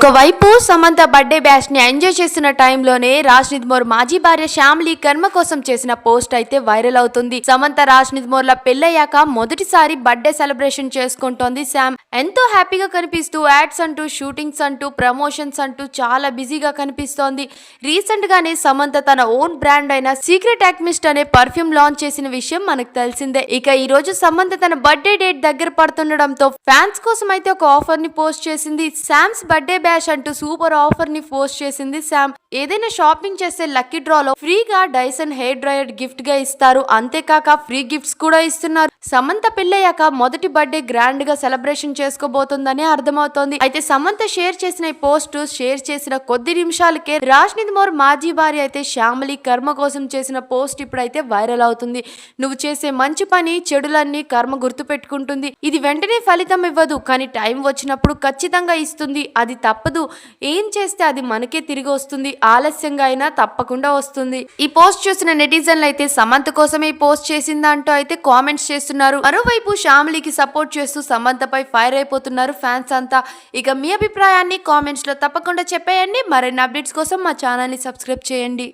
ఒకవైపు Samantha birthday bash ని enjoy చేస్తున్న టైంలోనే రాజ్నిత్ మోర్ మాజీ భార్య శ్యామ్లీ కర్మ కోసం చేసిన పోస్ట్ అయితే వైరల్ అవుతుంది. సమంత రాజ్నిత్ మోర్ల పెళ్ళయ్యాక మొదటిసారి బర్త్డే సెలబ్రేషన్ చేసుకుంటోంది శ్యామ్. ఎంతో హ్యాపీగా కనిపిస్తూ యాడ్స్ అంటూ షూటింగ్స్ అంటూ ప్రమోషన్స్ అంటూ చాలా బిజీగా కనిపిస్తోంది. రీసెంట్ గానే సమంత తన ఓన్ బ్రాండ్ అయిన సీక్రెట్ ఆల్కెమిస్ట్ అనే పర్ఫ్యూమ్ లాంచ్ చేసిన విషయం మనకు తెలిసిందే. ఇక ఈ రోజు సమంత తన బర్త్డే డేట్ దగ్గర పడుతుండడంతో ఫ్యాన్స్ కోసం అయితే ఒక ఆఫర్ ని పోస్ట్ చేసింది. శామ్స్ బర్త్డే బ్యాష్ అంటూ సూపర్ ఆఫర్ ని పోస్ట్ చేసింది శ్యామ్. ఏదైనా షాపింగ్ చేస్తే లక్కీ డ్రాలో ఫ్రీగా డైసన్ హెయిర్ డ్రైయర్ గిఫ్ట్ గా ఇస్తారు. అంతేకాక ఫ్రీ గిఫ్ట్స్ కూడా ఇస్తున్నారు. సమంత పెళ్ళయ్యాక మొదటి బర్త్డే గ్రాండ్ గా సెలబ్రేషన్ చేసుకోబోతుందని అర్థమవుతోంది. అయితే సమంత షేర్ చేసిన ఈ పోస్ట్ షేర్ చేసిన కొద్ది నిమిషాలకే రాజ్నిత్ మోర్ మాజీ భార్య అయితే శ్యామ్లీ కర్మ కోసం చేసిన పోస్ట్ ఇప్పుడైతే వైరల్ అవుతుంది. నువ్వు చేసే మంచి పని చెడులన్నీ కర్మ గుర్తు పెట్టుకుంటుంది. ఇది వెంటనే ఫలితం ఇవ్వదు, కానీ టైం వచ్చినప్పుడు ఖచ్చితంగా ఇస్తుంది. అది తప్పదు. ఏం చేస్తే అది మనకే తిరిగి వస్తుంది. ఆలస్యంగా అయినా తప్పకుండా వస్తుంది. ఈ పోస్ట్ చూసిన నెటిజన్లు అయితే సమంత కోసమే ఈ పోస్ట్ చేసిందా అంటూ అయితే కామెంట్స్ చేస్తున్నారు. మరోవైపు శ్యామ్లీకి సపోర్ట్ చేస్తూ సమంతపై ఫైర్ అయిపోతున్నారు ఫ్యాన్స్ అంతా. ఇక మీ అభిప్రాయాన్ని కామెంట్స్ లో తప్పకుండా చెప్పేయండి. మరిన్ని అప్డేట్స్ కోసం మా ఛానల్ ని సబ్స్క్రైబ్ చేయండి.